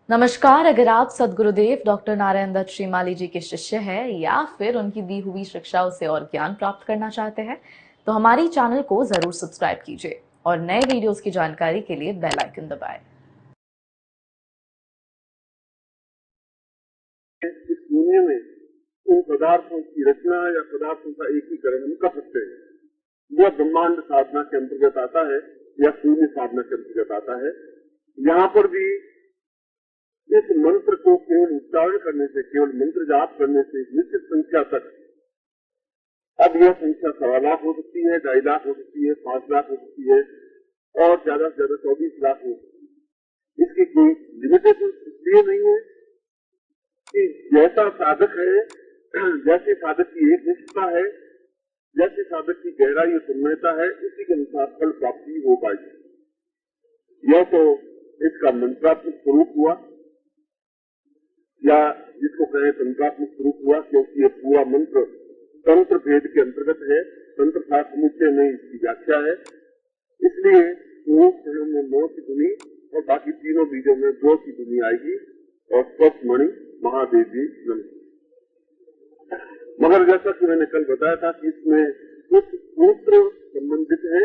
नमस्कार। अगर आप सद्गुरुदेव डॉक्टर नारायण दत्त श्रीमाली जी के शिष्य हैं या फिर उनकी दी हुई शिक्षाओं से और ज्ञान प्राप्त करना चाहते हैं तो हमारी चैनल को जरूर सब्सक्राइब कीजिए और नए वीडियोस की जानकारी के लिए बेल आइकन दबाएं। इस दुनिया में उन पदार्थों की रचना या पदार्थों का एकीकरण हम कर सकते हैं। यह ब्रह्मांड साधना के अंतर्गत आता है या शून्य साधना के अंतर्गत आता है। यहाँ पर भी इस मंत्र को केवल उच्चारण करने से, केवल मंत्र जाप करने से निश्चित संख्या तक, अब यह संख्या 1.25 लाख हो सकती है, 2.5 लाख हो सकती है, 5 लाख हो सकती है और ज्यादा से ज्यादा 24 लाख हो सकती है। इसकी कोई लिमिटेशन इसलिए नहीं है कि जैसा साधक है, जैसे साधक की एक निष्ठा है, जैसे साधक की गहराई और तन्मयता है, उसी के अनुसार फल प्राप्ति हो पाएगी। यह तो इसका मंत्रात्मक स्वरूप हुआ या जिसको कहें तंत्रात्मक स्वरूप हुआ, क्योंकि ये पूरा मंत्र तंत्र भेद के अंतर्गत है। तंत्र शास्त्र समुच्चय में इसकी व्याख्या है, इसलिए 2 क्षणों में 9 की ध्वनि और बाकी तीनों बीजों में 2 की ध्वनि आएगी और स्पर्श मणि महादेव जी नमः। मगर जैसा कि मैंने कल बताया था कि इसमें कुछ सूत्र संबंधित है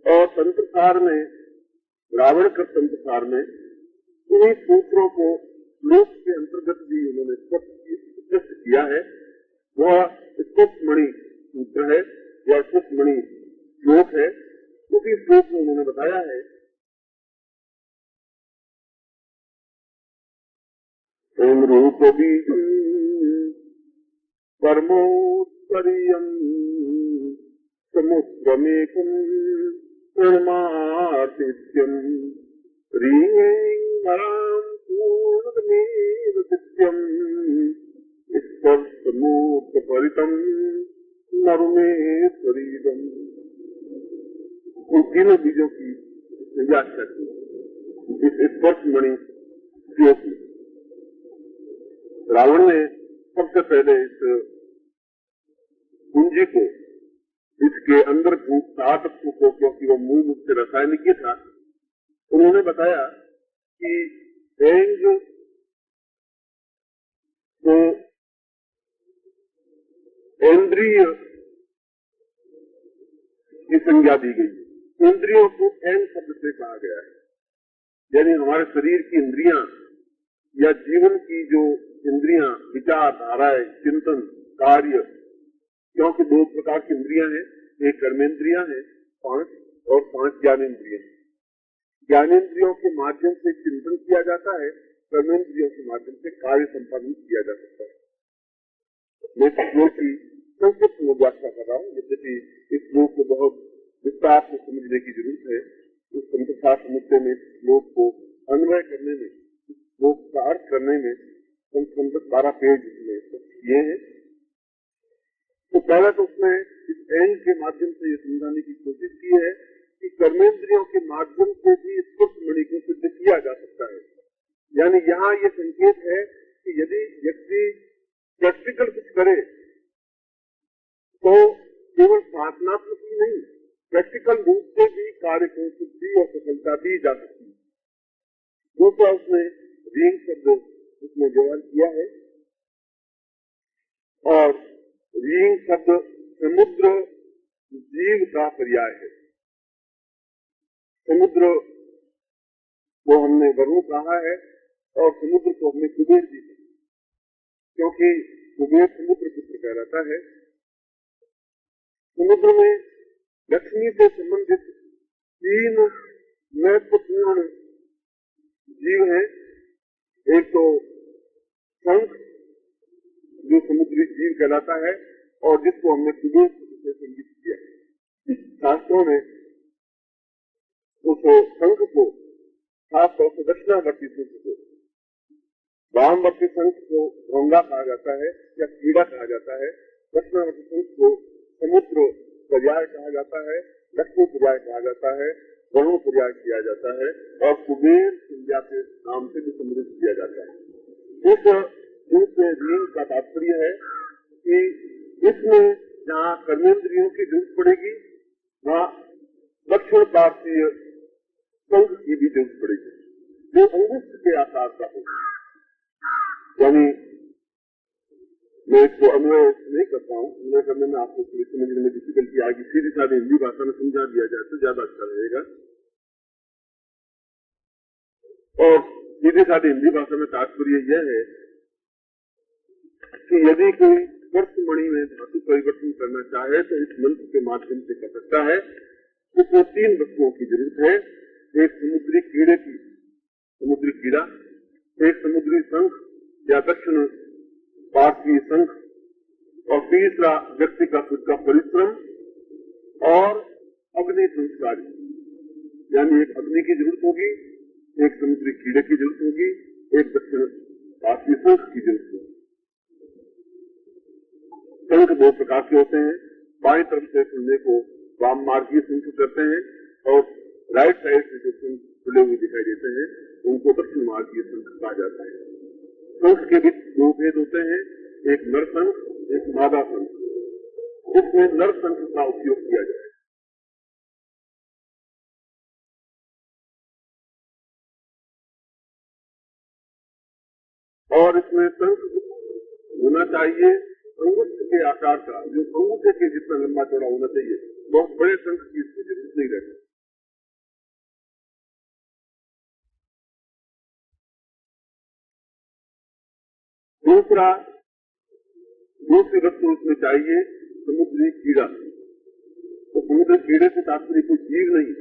और तंत्रसार में, रावण का तंत्रसार में उन्हीं सूत्रों को श्लोक के अंतर्गत भी उन्होंने स्पष्ट किया है। वह स्पर्श मणि सूत्र है या स्पर्श मणि श्लोक है। उसी श्लोक में उन्होंने बताया है ओम रूप बीजं परमोत्तरीयं समुद्रमेकं परमार्थित्यं ह्रीं वरां पूर्णमेव सत्यं स्पर्शमूर्तपरितं नरुमेश्वरीदम्। उन तीनों बीजों की व्याख्या की इस स्पर्श मणि श्लोक में। रावण ने सबसे पहले इस कुंजी को, इसके अंदर तत्व को, क्योंकि वो मूल रूप से रासायनिक था, उन्होंने बताया कि एंग को इंद्रिय की संज्ञा दी गई। इंद्रियों को एंग शब्द से कहा गया है, यानी हमारे शरीर की इंद्रियां या जीवन की जो इंद्रियां, विचार धाराएं, चिंतन, कार्य, क्योंकि 2 प्रकार की इंद्रियां हैं, एक कर्मेंद्रियां हैं 5 और 5 ज्ञानेंद्रियां। ज्ञानेंद्रियों के माध्यम से चिंतन किया जाता है, कर्मेंद्रियों के माध्यम से कार्य संपादन किया जा सकता है। मैं श्लोक की संक्षिप्त में व्याख्या कर रहा हूँ, यद्यपि इस श्लोक को बहुत विस्तार से समझने की जरूरत है। इस तंत्रशास्त्र समुच्चय में श्लोक को अन्वय करने में, श्लोक का अर्थ करने में कम से कम 12 पेज किए हैं। तो पहले तो उसमें इस एंग के माध्यम से ये समझाने की कोशिश की है कि कर्मेंद्रियों के माध्यम से भी स्पर्श मणि को सिद्ध किया जा सकता है। यानी यहाँ ये संकेत है कि यदि व्यक्ति प्रैक्टिकल कुछ करे तो केवल साधनात्मक ही नहीं, प्रैक्टिकल रूप से भी कार्य को सिद्धि और सफलता दी जा सकती है। दूसरा उसने रींग शब्द उसमें व्यवहार किया है और रींग शब्द समुद्र जीव का पर्याय है। समुद्र को हमने वरुण कहा है और समुद्र को हमने कुबेर जी कहा, क्योंकि कुबेर समुद्र पुत्र कहलाता है। समुद्र में लक्ष्मी से संबंधित 3 महत्वपूर्ण जीव हैं। एक तो शंख जो समुद्री जीव कहलाता है और जिसको हमने कुबेर से संगित किया। शास्त्रों में उस शंख को, खासतौर से दक्षिणावर्ती शंख को, वामवर्ती शंख को भोंगा कहा जाता है या कीड़ा कहा जाता है। दक्षिणावर्ती शंख को समुद्र पर्याय कहा जाता है, लक्ष्मी पर्याय कहा जाता है, वरुण पर्याय किया जाता है और कुबेर संज्ञा के नाम से भी संबोधित किया जाता है। इस रींग का तात्पर्य है कि इसमें जहाँ कर्मेंद्रियों की जरूरत पड़ेगी वहाँ दक्षिण भारतीय संघ की भी जरूरत पड़ेगी। जो अंगुष्ठ के आकार का होगा। यानी मैं इसको अन्वय नहीं करता हूँ, अन्वय करने में आपको समझने में डिफिकल्टी आएगी। सीधी साधी हिंदी भाषा में समझा दिया जाए तो ज्यादा अच्छा रहेगा। और सीधी साधी हिंदी भाषा में तात्पर्य यह है कि यदि कोई स्पर्शमणि में धातु परिवर्तन करना चाहे तो इस मंत्र के माध्यम से कर सकता है। इसमें 3 वस्तुओं की जरूरत है। एक समुद्री कीड़े की समुद्री कीड़ा, एक समुद्री शंख या दक्षिण भारतीय शंख, और तीसरा व्यक्ति का खुद का परिश्रम और अग्नि संस्कार। यानी एक अग्नि की जरूरत होगी, एक समुद्री कीड़े की जरूरत होगी, एक दक्षिण भारतीय शंख की जरूरत होगी। शंख 2 प्रकार के होते हैं। बाएं तरफ से सुनने को वाम मार्गीय शंख करते हैं और राइट साइड से जो शंख खुले हुए दिखाई देते हैं उनको दक्षिण मार्गीय शंख कहा जाता है। शंख के बीच 2 भेद होते हैं, एक नर शंख, एक मादा शंख। इसमें नर शंख का उपयोग किया जाए। और इसमें शंख होना चाहिए अंगुष्ठ के आकार का, जो अंगूठे के जितना लंबा चौड़ा होना चाहिए। बहुत बड़े शंख की इसकी जरूरत नहीं रहती। दूसरी वस्तु इसमें चाहिए समुद्री कीड़ा। तो समुद्री कीड़े से तात्पर्य कोई जीव नहीं।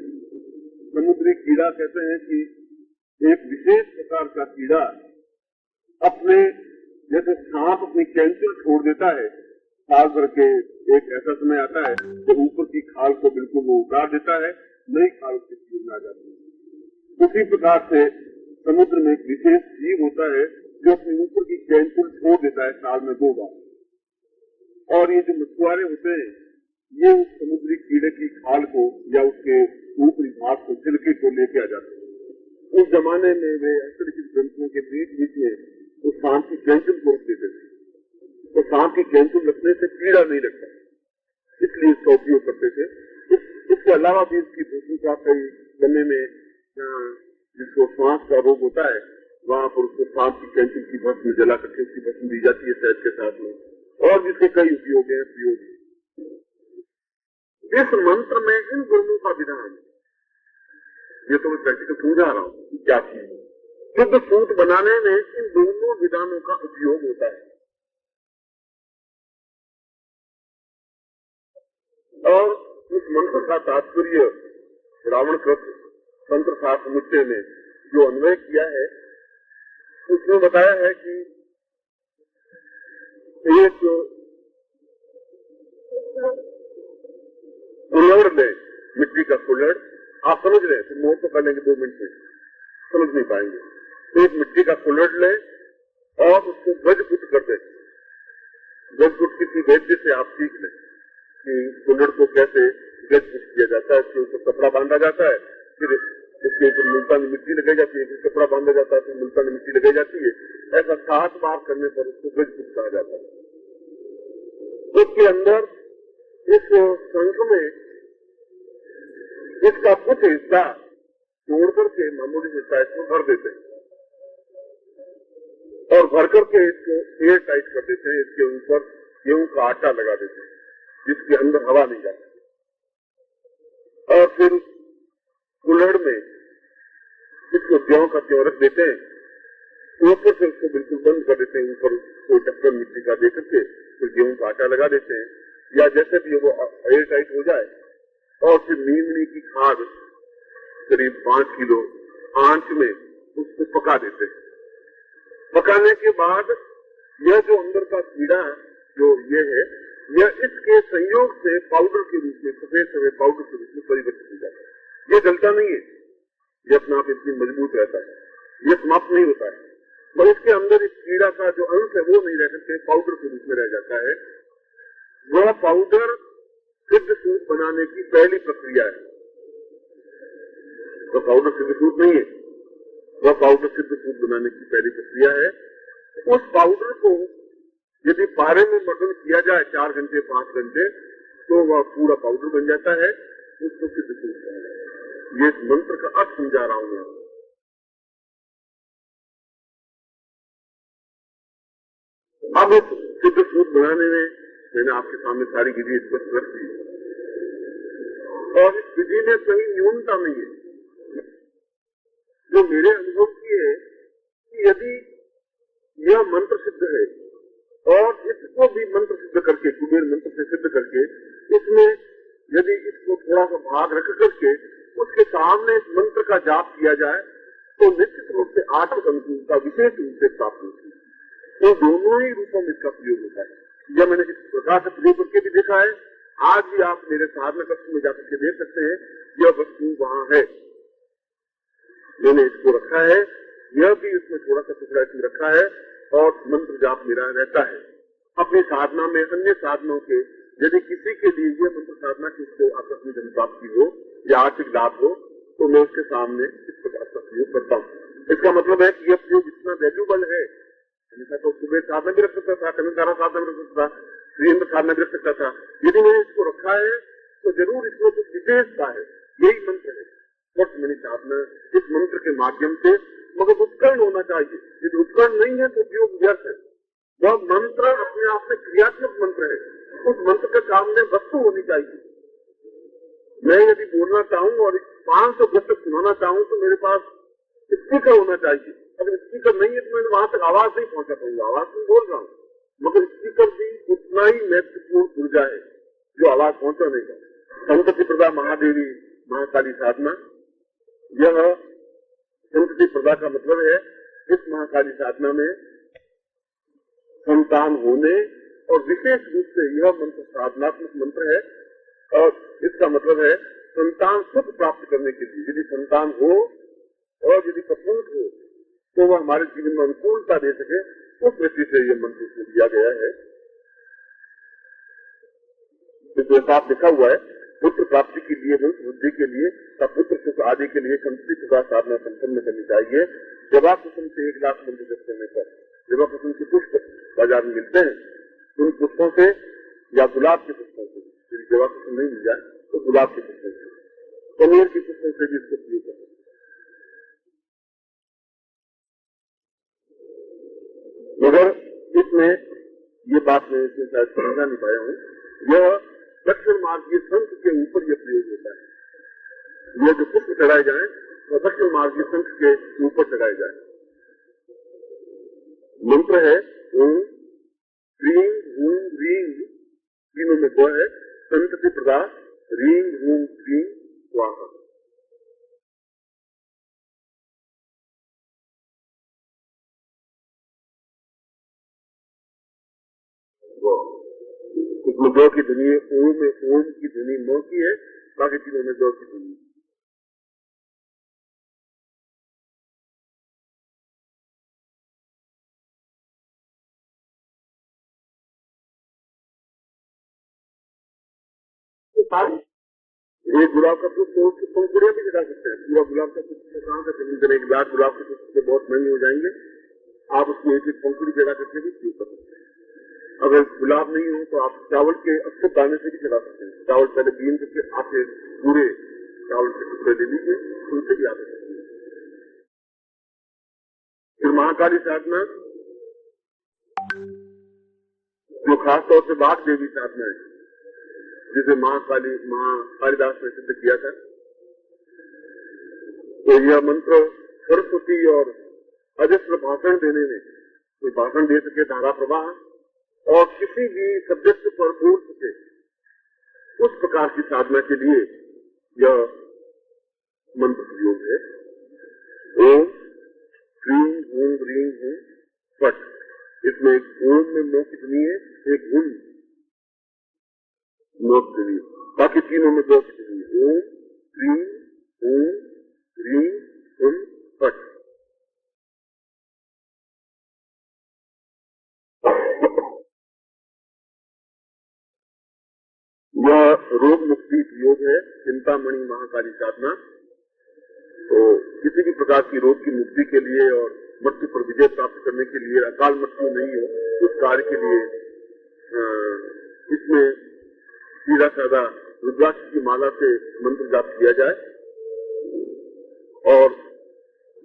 समुद्री कीड़ा कहते हैं कि एक विशेष प्रकार का कीड़ा अपने, जैसे सांप अपनी कैंचुल छोड़ देता है साल भर के, एक ऐसा समय आता है तो ऊपर की खाल को बिल्कुल वो उतार देता है, नई खाल उसकी जीवन आ जाती है। उसी प्रकार से समुद्र में एक विशेष जीव होता है जो अपने ऊपर की कैंचुल छोड़ देता है साल में 2 बार। और ये जो मछुआरे होते हैं ये उस समुद्री कीड़े की खाल को या उसके ऊपरी भाग को, छिलके को लेके आ जाते हैं। उस जमाने में वे हस्तलिखित ग्रंथों के बीच में उस सांप की कैंचुल को रख देते थे। तो सांप की कैंचुल रखने से कीड़ा नहीं लगता, इसलिए इसका उपयोग करते थे। इसके अलावा भी इसकी भूषण कई गन्ने में जिसको श्वास का रोग होता है वहाँ पर उसको सांप की कैंचुल की भस्म जला करके उसकी भस्म दी जाती है शहद के साथ में, और जिसके कई उपयोग है प्रयोग। इस मंत्र में इन गुणों का विधान, ये तो मैं प्रैक्टिकल समझा रहा हूँ कि क्या चीज है। शुद्ध सूत बनाने में इन दोनों विधानों का उपयोग होता है। और इस मंत्र का तात्पर्य रावण कृत तंत्र शास्त्र मुद्दे में जो अन्वय किया है उसमें बताया है कि एक कुल्हड़ ले, मिट्टी का कुल्हड़, आप समझ रहे हैं, मोर तो कर लेंगे 2 मिनट में, समझ नहीं पाएंगे। एक मिट्टी का कुल्हड़ ले और उसको गजपुट कर दे। गजपुट किसी वैद्य से आप सीख लें कि कुल्हड़ को कैसे गजपुट किया जाता है। उसके ऊपर कपड़ा बांधा जाता है, फिर उसके ऊपर मुल्तानी मिट्टी लगाई जाती है, फिर कपड़ा बांधा जाता है, फिर मुल्तानी मिट्टी लगाई जाती है। ऐसा 7 बार करने पर उसको गजपुट कहा जाता है। उसके अंदर इस शंख में इसका कुछ हिस्सा तोड़ करके मामूली हिस्सा इसमें भर देते हैं और भर करके इसको एयर टाइट कर देते हैं। इसके ऊपर गेहूं का आटा लगा देते हैं जिसके अंदर हवा नहीं जाती, और फिर कुल्हड़ में इसको ज्यों का त्यों रख देते हैं। ऊपर से उसको बिल्कुल बंद कर देते हैं, ऊपर कोई ढक्कन मिट्टी का दे करके फिर गेहूं का आटा लगा देते हैं, या जैसे भी वो एयर टाइट हो जाए। और फिर नीमड़ी की खाद करीब 5 किलो आंच में उसको पका देते हैं। पकाने के बाद यह जो अंदर का कीड़ा जो ये है, यह इसके संयोग से पाउडर के रूप में, सफेद सफेद पाउडर के रूप में परिवर्तित हो जाता है। ये जलता नहीं है, ये अपना आप इतनी मजबूत रहता है, ये समाप्त नहीं होता है, और इसके अंदर इस कीड़ा का जो अंश है वो नहीं रह करके पाउडर के रूप में रह जाता है। वह पाउडर सिद्ध सूत बनाने की पहली प्रक्रिया है। वह पाउडर सिद्ध सूत नहीं है, वह पाउडर सिद्ध सूत बनाने की पहली प्रक्रिया है। उस पाउडर को यदि पारे में मर्दन किया जाए 4 घंटे 5 घंटे तो वह पूरा पाउडर बन जाता है, उसको सिद्ध सूत। ये मंत्र का अर्थ समझा रहा हूं मैं। अब इस सिद्ध सूत्र बनाने में मैंने आपके सामने सारी विधि स्पष्ट रख दी और इस विधि में कहीं न्यूनता नहीं है। जो मेरे अनुभव की है कि यदि यह मंत्र सिद्ध है और इसको भी मंत्र सिद्ध करके, कुबेर मंत्र से सिद्ध करके, इसमें यदि इसको थोड़ा सा भाग रख करके उसके सामने इस मंत्र का जाप किया जाए तो निश्चित रूप से आर्थिक अनुकूलता विशेष रूप से प्राप्त होती है। तो दोनों ही रूपों में इसका प्रयोग होता है। यह मैंने इस प्रकार से प्रयोग करके भी देखा है। आज भी आप मेरे साधना कक्ष में जाकर के देख सकते हैं, यह वस्तु वहां है, मैंने इसको रखा है, यह भी इसमें थोड़ा सा टुकड़ा इसमें रखा है और मंत्र जाप मेरा रहता है। अपनी साधना में अन्य साधनों के यदि किसी के लिए यह मंत्र साधना की उसको अपनी धन प्राप्ति हो या आर्थिक लाभ हो तो मैं उसके सामने इस प्रकार का प्रयोग करता हूँ। इसका मतलब है कि यह प्रयोग इतना वैल्यूबल है। तो सुबह साधना भी रख सकता था, कमिकारा साधना भी रख सकता था, श्रीयंत्र साधना भी रख सकता था। यदि मैंने इसको रखा है तो जरूर इसमें कुछ विशेषता है। यही मंत्र है बस मेरी साधना इस मंत्र के माध्यम से, मगर उत्कर्ण होना चाहिए। यदि उत्कर्ण नहीं है तो प्रयोग व्यर्थ है। वह मंत्र अपने आप में क्रियात्मक मंत्र है, उस मंत्र के सामने वस्तु होनी चाहिए। मैं यदि बोलना चाहूँ और 500 तक सुनाना चाहूँ तो मेरे पास स्पीकर होना चाहिए। अगर स्पीकर नहीं है तो मैं वहां तक आवाज नहीं पहुंचा पाऊंगा। आवाज तो बोल रहा हूँ, मगर स्पीकर भी उतना ही महत्वपूर्ण ऊर्जा है जो आवाज पहुंचाने का। संतति प्रदा महादेवी महाकाली साधना, यह संतति प्रदा का मतलब है इस महाकाली साधना में संतान होने और विशेष रूप से यह मंत्र साधनात्मक मंत्र है और इसका मतलब है संतान सुख प्राप्त करने के लिए। यदि संतान हो और यदि कपूत हो तो वह हमारे जीवन में अनुकूलता दे सके, उस दृष्टि से यह मंत्र इसमें दिया गया है। जैसा आप लिखा हुआ है, पुत्र प्राप्ति के लिए, वृद्धि के लिए, पुत्र सुख आदि के लिए संतति प्रदा साधना संपन्न करनी चाहिए। जवा कुसुम से 1 लाख मंत्र जप करने पर जवा कुसुम के पुष्प बाजार में मिलते हैं, उन पुष्पों से या गुलाब के पुष्पों से, यदि जवा कुसुम नहीं मिल जाए तो गुलाब के पुष्पों से, कनेर के पुष्पों से भी इसको प्रयोग करें। मगर इसमें ये बात मैं इसमें शायद समझा नहीं पाया हूँ, यह दक्षिण मार्गीय शंख के ऊपर यह प्रयोग होता है। यह जो पुष्प चढ़ाए जाए वह दक्षिण मार्गीय शंख के ऊपर चढ़ाए जाए। मंत्र है ओम ह्रीं हूं ह्रीं, तीनों में दो है, संतति प्रदा ह्रीं हूं ह्रीं स्वाहा। इसमें दो की ध्वनि ओम में, ओम की ध्वनि मो की है, बाकी तीनों में दो की ध्वनि। एक गुलाब का पुष्प तो उसकी पंखुड़ियां भी चढ़ा सकते हैं। पूरा गुलाब का पुष्प कहाँ से खरीद करें? 1 लाख गुलाब के पुष्प से बहुत महंगे हो जाएंगे। आप उसको एक एक पंखुड़ी चढ़ा करके भी प्रयोग कर सकते हैं। अगर गुलाब नहीं हो तो आप चावल के अच्छे दाने से भी चढ़ा सकते हैं। चावल पहले बीन करके आके पूरे चावल के टुकड़े ले लीजिए, उनसे भी आप सकते हैं। फिर महाकाली साधना जो खासतौर से बाघ देवी साधना है, जिसे कालिदास ने सिद्ध किया था, तो यह मंत्र सरस्वती और अजस्र भाषण देने में, कोई भाषण दे सके, धारा प्रवाह और किसी भी सब्जेक्ट पर बोल सके, उस प्रकार की साधना के लिए यह मंत्र प्रयोग है। ओम ह्रीं हूं ह्रीं हूं फट। इसमें एक ओम में नो कितनी है, एक हुं नो कितनी, बाकी तीनों में दो कितनी है। ओम ह्रीं हूं ह्रीं हुं फट। यह रोग मुक्ति प्रयोग है, चिंतामणि महाकाली साधना। तो किसी भी प्रकार की रोग की मुक्ति के लिए और मृत्यु पर विजय प्राप्त करने के लिए, अकाल मृत्यु नहीं हो उस कार्य के लिए इसमें सीधा साधा रुद्राक्ष की माला से मंत्र जाप किया जाए और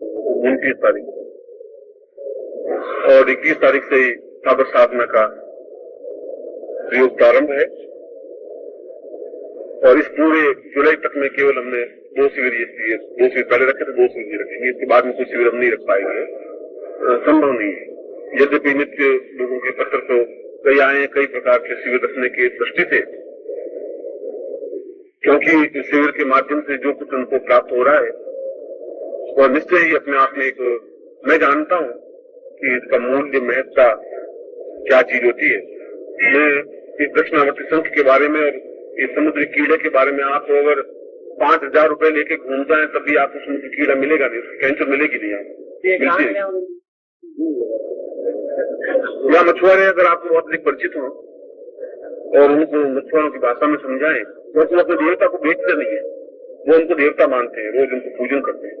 29 तारीख और 21 तारीख से ही साबर साधना का प्रयोग प्रारंभ है और इस पूरे जुलाई तक में केवल हमने 2 शिविर पहले रखे थे, 2 शिविर रखेंगे। इसके बाद में कोई शिविर हम नहीं रख पाएंगे, संभव नहीं है। यद्यपि नित्य लोगों के पत्र तो कई आए, कई प्रकार के शिविर रखने की दृष्टि से, क्योंकि इस शिविर के माध्यम से जो कुछ उनको प्राप्त हो रहा है वह निश्चय ही अपने आप में एक, मैं जानता हूं कि इसका मूल्य महत्ता क्या चीज होती है। मैं इस दक्षिणावर्ती संघ के बारे में और इस समुद्री कीड़े के बारे में आप अगर 5,000 रुपए लेके घूम जाए तब भी आपको समुद्री कीड़ा मिलेगा नहीं, कैंसर मिलेगी नहीं आपको। या मछुआरे अगर आपको बहुत अधिक परिचित हो और उनको मछुआरों की भाषा में समझाएं तो वो अपने देवता को बेचते नहीं है, वो उनको देवता मानते हैं, रोज उनको पूजन करते हैं।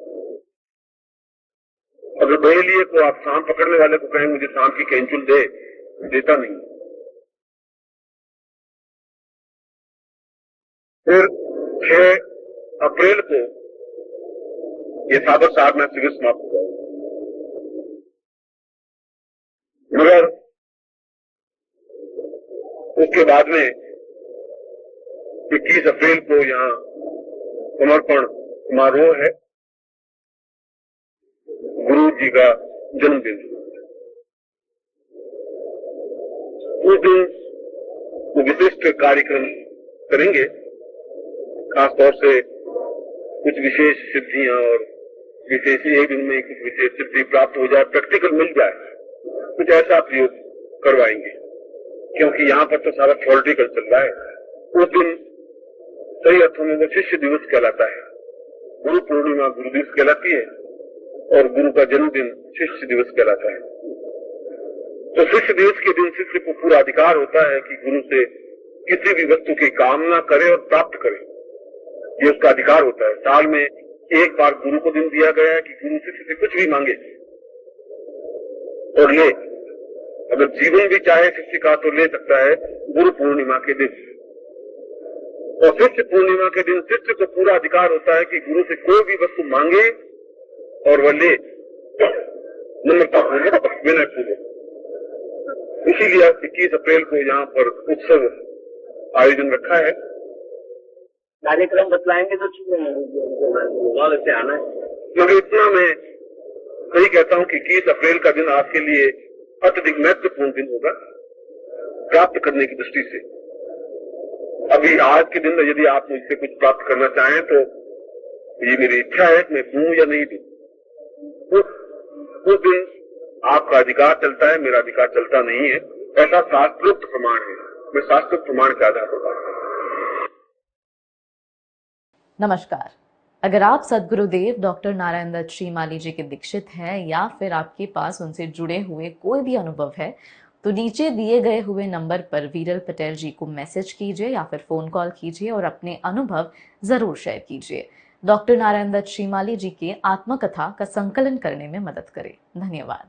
अगर बहेलिए को आप सांप पकड़ने वाले को कहें मुझे सांप की कैंचुल दे, देता नहीं। फिर 6 अप्रैल को ये साबर साधना शिविर समाप्त हो जाएगा, मगर उसके बाद में 21 अप्रैल को यहाँ समर्पण समारोह है, गुरु जी का जन्मदिन। उस दिन वो विशिष्ट कार्यक्रम करेंगे, खासतौर से कुछ विशेष सिद्धियां और विशेष एक दिन में कुछ विशेष सिद्धि प्राप्त हो जाए, प्रैक्टिकल मिल जाए, कुछ ऐसा प्रयोग करवाएंगे, क्योंकि यहाँ पर तो सारा थ्योरेटिकल चल रहा है। उस दिन सही अर्थों में वो शिष्य दिवस कहलाता है, गुरु पूर्णिमा गुरु दिवस कहलाती है और गुरु का जन्मदिन शिष्य दिवस कहलाता है। तो शिष्य दिवस के दिन शिष्य को पूरा अधिकार होता है कि गुरु से किसी भी वस्तु की कामना करे और प्राप्त करे, ये उसका अधिकार होता है। साल में एक बार गुरु को दिन दिया गया है कि गुरु शिष्य से कुछ भी मांगे और ले, अगर जीवन भी चाहे शिष्य का तो ले सकता है गुरु पूर्णिमा के दिन। और शिष्य पूर्णिमा के दिन शिष्य को पूरा अधिकार होता है कि गुरु से कोई भी वस्तु मांगे और वह ले, नम्रता पूर्वक, विनय पूर्वक। इसीलिए 21 अप्रैल को यहाँ पर उत्सव आयोजन रखा है। कार्यक्रम बतलाएंगे तो से आना है, मगर इतना मैं सही कहता हूँ कि 21 अप्रैल का दिन आपके लिए अत्यधिक महत्वपूर्ण दिन होगा प्राप्त करने की दृष्टि से। अभी आज के दिन में यदि आप मुझसे कुछ प्राप्त करना चाहें तो ये मेरी इच्छा है कि मैं दूं या नहीं दूं। उस दिन आपका अधिकार चलता है, मेरा अधिकार चलता नहीं है, ऐसा शास्त्रोक्त प्रमाण है। मैं शास्त्रोक्त प्रमाण के आधार पर बात। नमस्कार। अगर आप सद्गुरुदेव डॉक्टर नारायण दत्त श्रीमाली जी के दीक्षित हैं या फिर आपके पास उनसे जुड़े हुए कोई भी अनुभव है तो नीचे दिए गए हुए नंबर पर वीरल पटेल जी को मैसेज कीजिए या फिर फोन कॉल कीजिए और अपने अनुभव जरूर शेयर कीजिए। डॉक्टर नारायण दत्त श्रीमाली जी के आत्मकथा का संकलन करने में मदद करें। धन्यवाद।